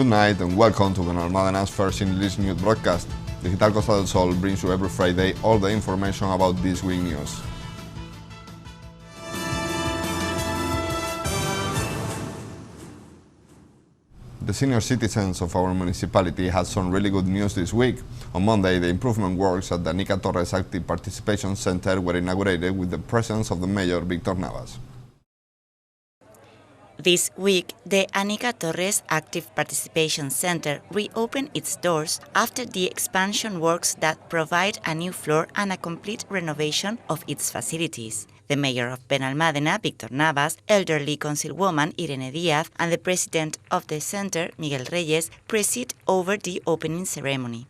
Good night and welcome to Benalmádena's first English news broadcast. Digital Costa del Sol brings you every Friday all the information about this week news. The senior citizens of our municipality had some really good news this week. On Monday, the improvement works at the Anika Torres Active Participation Center were inaugurated with the presence of the Mayor, Víctor Navas. This week, the Anika Torres Active Participation Center reopened its doors after the expansion works that provide a new floor and a complete renovation of its facilities. The Mayor of Benalmádena, Víctor Navas, elderly councilwoman Irene Díaz, and the President of the Center, Miguel Reyes, preside over the opening ceremony.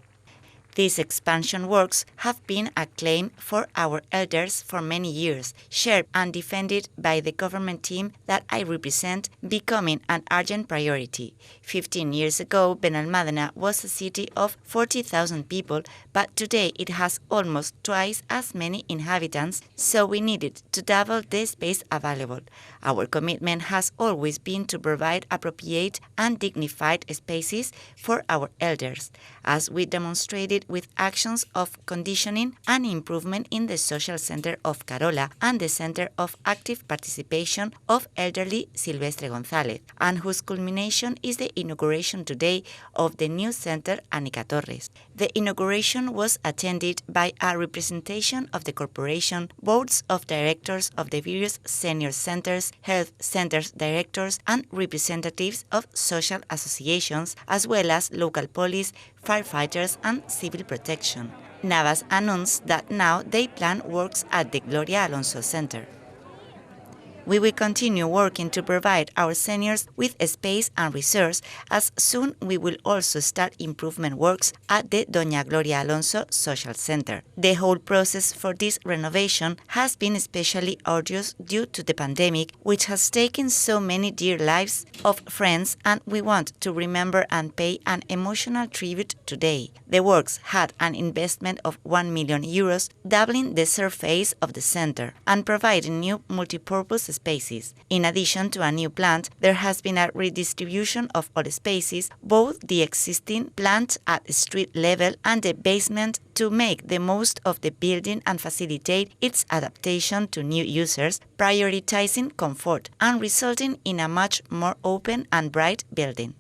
These expansion works have been a claim for our elders for many years, shared and defended by the government team that I represent, becoming an urgent priority. 15 years ago, Benalmádena was a city of 40,000 people, but today it has almost twice as many inhabitants, so we needed to double the space available. Our commitment has always been to provide appropriate and dignified spaces for our elders, as we demonstrated with actions of conditioning and improvement in the social center of Carola and the Center of Active Participation of Elderly Silvestre González, and whose culmination is the inauguration today of the new center Anika Torres. The inauguration was attended by a representation of the corporation, boards of directors of the various senior centers, health centers directors, and representatives of social associations, as well as local police, firefighters, and civil protection. Navas announced that now they plan works at the Gloria Alonso Center. We will continue working to provide our seniors with space and resources. As soon we will also start improvement works at the Doña Gloria Alonso Social Center. The whole process for this renovation has been especially arduous due to the pandemic, which has taken so many dear lives of friends, and we want to remember and pay an emotional tribute today. The works had an investment of 1 million euros, doubling the surface of the center and providing new multipurpose spaces. In addition to a new plant, there has been a redistribution of all spaces, both the existing plant at street level and the basement, to make the most of the building and facilitate its adaptation to new users, prioritizing comfort and resulting in a much more open and bright building.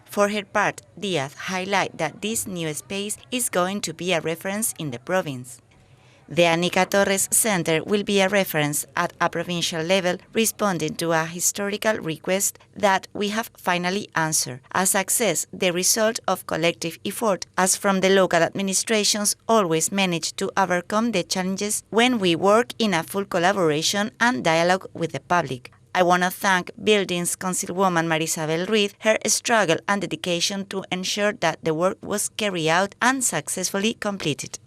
For her part, Díaz highlighted that this new space is going to be a reference in the province. The Anika Torres Center will be a reference at a provincial level, responding to a historical request that we have finally answered, a success the result of collective effort, as from the local administrations always manage to overcome the challenges when we work in a full collaboration and dialogue with the public. I want to thank Buildings Councilwoman Marisabel Ruiz, her struggle and dedication to ensure that the work was carried out and successfully completed.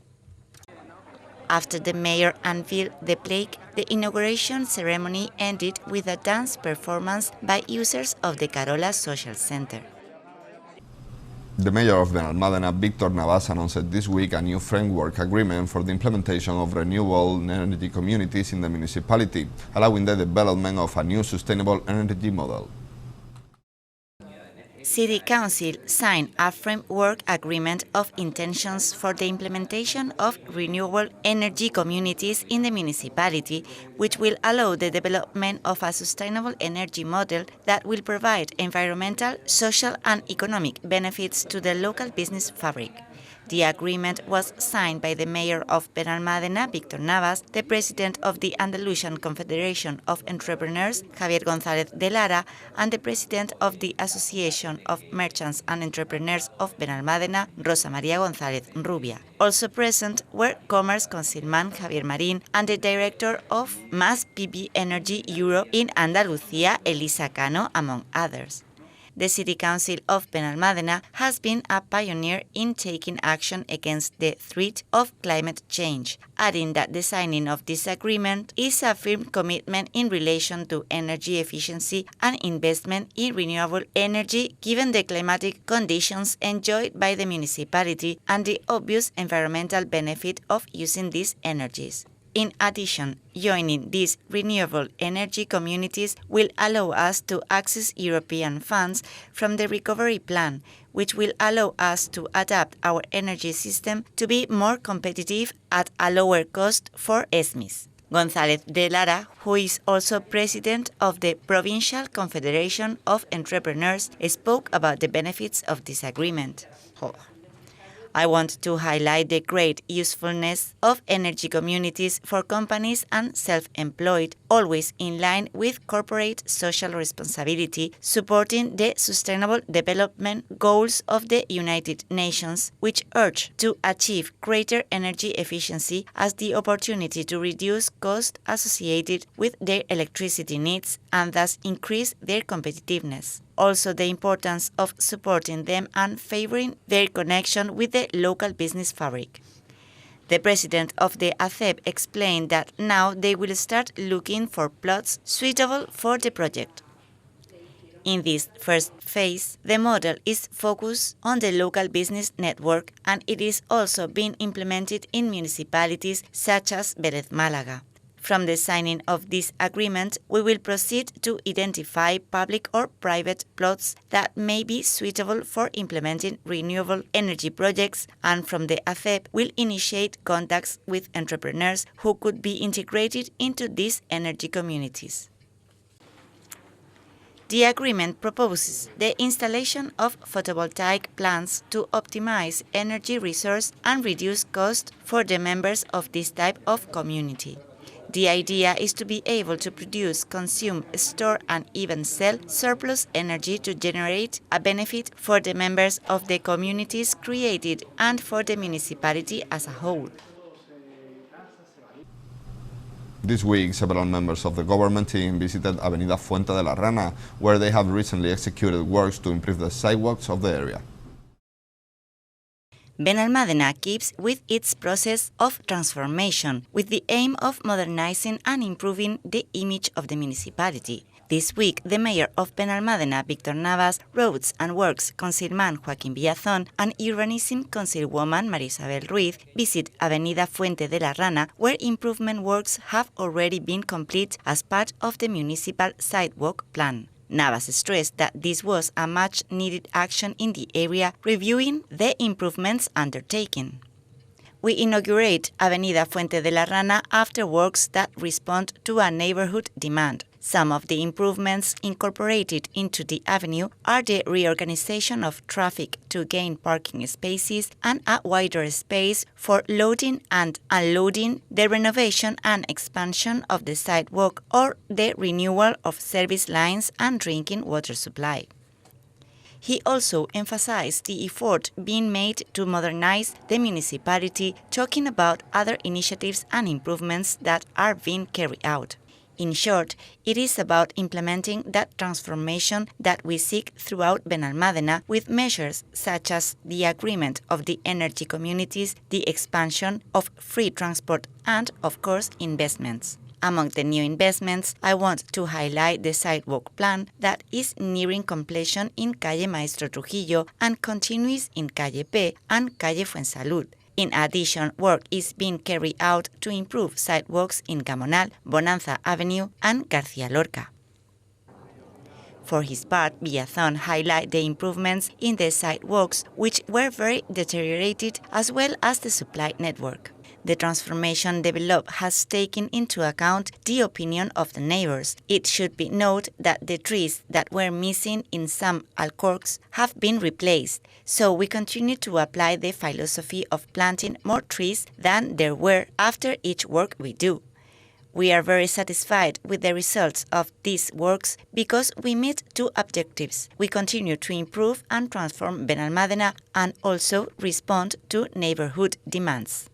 After the mayor unveiled the plaque, the inauguration ceremony ended with a dance performance by users of the Carola Social Center. The Mayor of Benalmádena, Víctor Navas, announced this week a new framework agreement for the implementation of renewable energy communities in the municipality, allowing the development of a new sustainable energy model. City Council signed a framework agreement of intentions for the implementation of renewable energy communities in the municipality, which will allow the development of a sustainable energy model that will provide environmental, social, and economic benefits to the local business fabric. The agreement was signed by the Mayor of Benalmádena, Víctor Navas, the President of the Andalusian Confederation of Entrepreneurs, Javier González de Lara, and the President of the Association of Merchants and Entrepreneurs of Benalmádena, Rosa María González Rubia. Also present were Commerce Councilman Javier Marín and the Director of Mass PV Energy Europe in Andalucía, Elisa Cano, among others. The City Council of Benalmádena has been a pioneer in taking action against the threat of climate change, adding that the signing of this agreement is a firm commitment in relation to energy efficiency and investment in renewable energy given the climatic conditions enjoyed by the municipality and the obvious environmental benefit of using these energies. In addition, joining these renewable energy communities will allow us to access European funds from the recovery plan, which will allow us to adapt our energy system to be more competitive at a lower cost for SMEs. González de Lara, who is also president of the Provincial Confederation of Entrepreneurs, spoke about the benefits of this agreement. I want to highlight the great usefulness of energy communities for companies and self-employed, always in line with corporate social responsibility, supporting the Sustainable Development Goals of the United Nations, which urge to achieve greater energy efficiency as the opportunity to reduce costs associated with their electricity needs and thus increase their competitiveness. Also, the importance of supporting them and favoring their connection with the local business fabric. The president of the ACEP explained that now they will start looking for plots suitable for the project. In this first phase, the model is focused on the local business network and it is also being implemented in municipalities such as Vélez Málaga. From the signing of this agreement, we will proceed to identify public or private plots that may be suitable for implementing renewable energy projects, and from the ACEP will initiate contacts with entrepreneurs who could be integrated into these energy communities. The agreement proposes the installation of photovoltaic plants to optimize energy resource and reduce costs for the members of this type of community. The idea is to be able to produce, consume, store, and even sell surplus energy to generate a benefit for the members of the communities created and for the municipality as a whole. This week, several members of the government team visited Avenida Fuente de la Rana, where they have recently executed works to improve the sidewalks of the area. Benalmádena keeps with its process of transformation with the aim of modernizing and improving the image of the municipality. This week, the mayor of Benalmádena, Víctor Navas, Roads and Works Councilman Joaquín Villazón, and Urbanism Councilwoman María Isabel Ruiz visit Avenida Fuente de la Rana, where improvement works have already been complete as part of the municipal sidewalk plan. Navas stressed that this was a much-needed action in the area, reviewing the improvements undertaken. We inaugurate Avenida Fuente de la Rana after works that respond to a neighborhood demand. Some of the improvements incorporated into the avenue are the reorganization of traffic to gain parking spaces and a wider space for loading and unloading, the renovation and expansion of the sidewalk, or the renewal of service lines and drinking water supply. He also emphasized the effort being made to modernize the municipality, talking about other initiatives and improvements that are being carried out. In short, it is about implementing that transformation that we seek throughout Benalmádena with measures such as the agreement of the energy communities, the expansion of free transport, and, of course, investments. Among the new investments, I want to highlight the sidewalk plan that is nearing completion in Calle Maestro Trujillo and continues in Calle P and Calle Fuensalud. In addition, work is being carried out to improve sidewalks in Gamonal, Bonanza Avenue, and García Lorca. For his part, Villazón highlighted the improvements in the sidewalks, which were very deteriorated, as well as the supply network. The transformation developed has taken into account the opinion of the neighbors. It should be noted that the trees that were missing in some alcorques have been replaced, so we continue to apply the philosophy of planting more trees than there were after each work we do. We are very satisfied with the results of these works because we meet two objectives. We continue to improve and transform Benalmádena and also respond to neighborhood demands.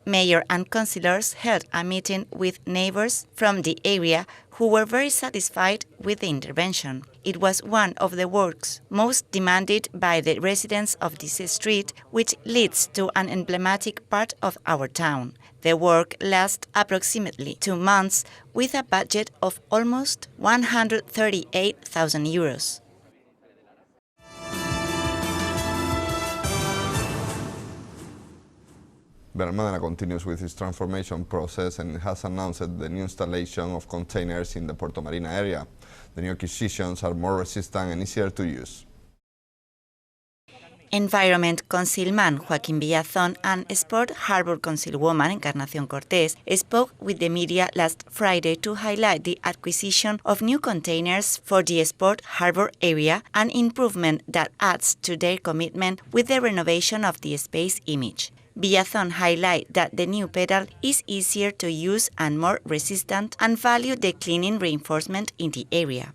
Mayor and councillors held a meeting with neighbors from the area who were very satisfied with the intervention. It was one of the works most demanded by the residents of this street, which leads to an emblematic part of our town. The work lasts approximately 2 months with a budget of almost 138,000 euros. Benalmádena continues with its transformation process and has announced the new installation of containers in the Puerto Marina area. The new acquisitions are more resistant and easier to use. Environment Councilman Joaquín Villazón and Sport Harbor Councilwoman Encarnación Cortés spoke with the media last Friday to highlight the acquisition of new containers for the Sport Harbor area, an improvement that adds to their commitment with the renovation of the space image. Villazón highlighted that the new pedal is easier to use and more resistant and valued the cleaning reinforcement in the area.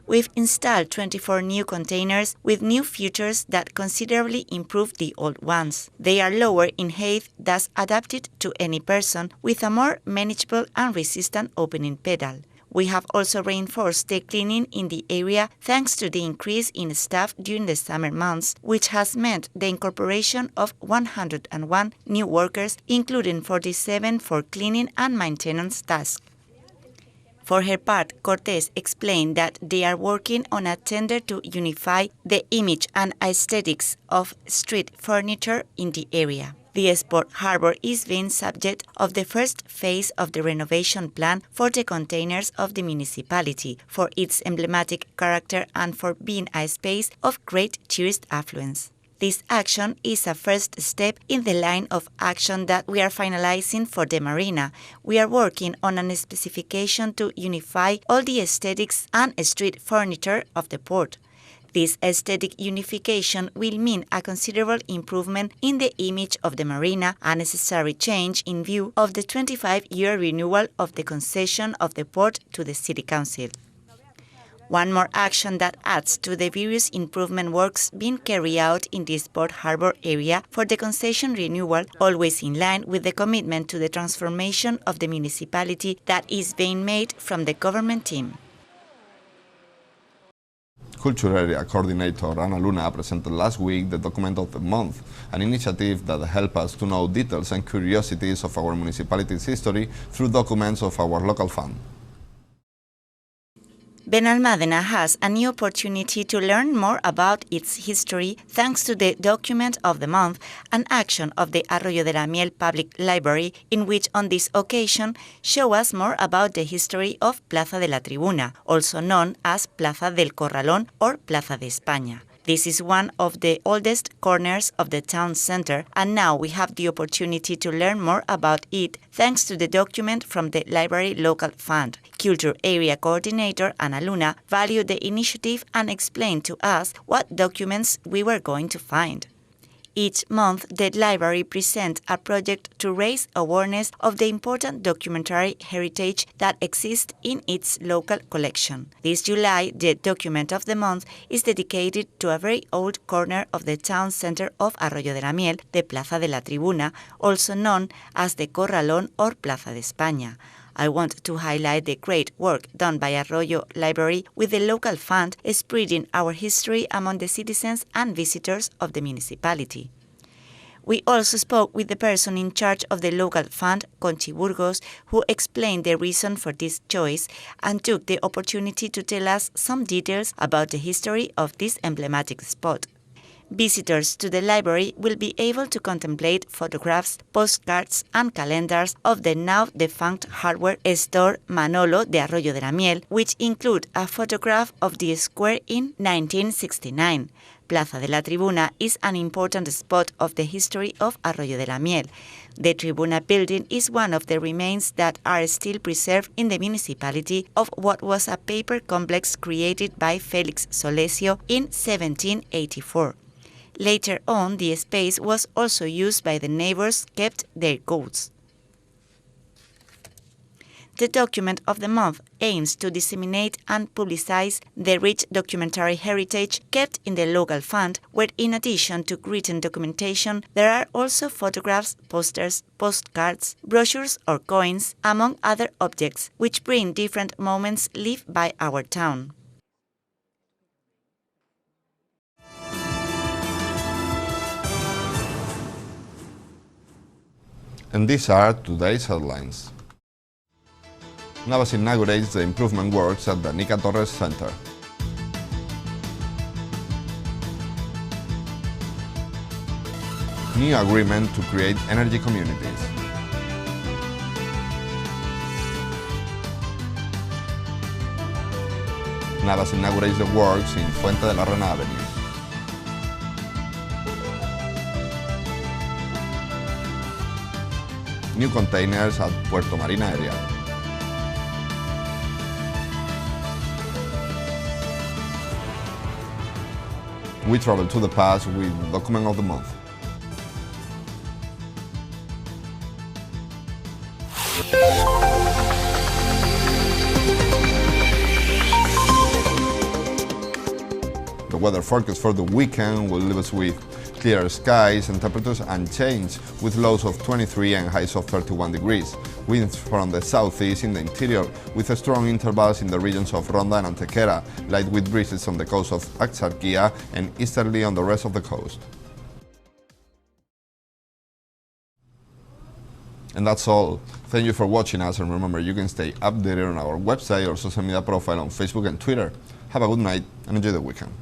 We've installed 24 new containers with new features that considerably improve the old ones. They are lower in height, thus adapted to any person, with a more manageable and resistant opening pedal. We have also reinforced the cleaning in the area thanks to the increase in staff during the summer months, which has meant the incorporation of 101 new workers, including 47 for cleaning and maintenance tasks. For her part, Cortés explained that they are working on a tender to unify the image and aesthetics of street furniture in the area. The Sport Harbor is being subject of the first phase of the renovation plan for the containers of the municipality, for its emblematic character and for being a space of great tourist affluence. This action is a first step in the line of action that we are finalizing for the marina. We are working on a specification to unify all the aesthetics and street furniture of the port. This aesthetic unification will mean a considerable improvement in the image of the marina, a necessary change in view of the 25-year renewal of the concession of the port to the City Council. One more action that adds to the various improvement works being carried out in the Sport Harbor area for the concession renewal, always in line with the commitment to the transformation of the municipality that is being made from the government team. Culture Area Coordinator Ana Luna presented last week the Document of the Month, an initiative that helps us to know details and curiosities of our municipality's history through documents of our local fund. Benalmádena has a new opportunity to learn more about its history thanks to the Document of the Month, an action of the Arroyo de la Miel Public Library, in which on this occasion show us more about the history of Plaza de la Tribuna, also known as Plaza del Corralón or Plaza de España. This is one of the oldest corners of the town center, and now we have the opportunity to learn more about it thanks to the document from the Library Local Fund. Culture Area Coordinator Ana Luna valued the initiative and explained to us what documents we were going to find. Each month, the library presents a project to raise awareness of the important documentary heritage that exists in its local collection. This July, the Document of the Month is dedicated to a very old corner of the town center of Arroyo de la Miel, the Plaza de la Tribuna, also known as the Corralón or Plaza de España. I want to highlight the great work done by Arroyo Library with the local fund, spreading our history among the citizens and visitors of the municipality. We also spoke with the person in charge of the local fund, Conchi Burgos, who explained the reason for this choice and took the opportunity to tell us some details about the history of this emblematic spot. Visitors to the library will be able to contemplate photographs, postcards, and calendars of the now defunct hardware store Manolo de Arroyo de la Miel, which include a photograph of the square in 1969. Plaza de la Tribuna is an important spot of the history of Arroyo de la Miel. The Tribuna building is one of the remains that are still preserved in the municipality of what was a paper complex created by Félix Solesio in 1784. Later on, the space was also used by the neighbors kept their goats. The Document of the Month aims to disseminate and publicize the rich documentary heritage kept in the local fund, where in addition to written documentation, there are also photographs, posters, postcards, brochures or coins, among other objects, which bring different moments lived by our town. And these are today's headlines. Navas inaugurates the improvement works at the Anika Torres Center. New agreement to create energy communities. Navas inaugurates the works in Fuente de la Reina Avenue. New containers at Puerto Marina area. We travel to the past with Document of the Month. The weather forecast for the weekend will leave us with clear skies and temperatures unchanged, with lows of 23 and highs of 31 degrees. Winds from the southeast in the interior, with strong intervals in the regions of Ronda and Antequera, light with breezes on the coast of Axarquía and easterly on the rest of the coast. And that's all. Thank you for watching us, and remember, you can stay updated on our website or social media profile on Facebook and Twitter. Have a good night and enjoy the weekend.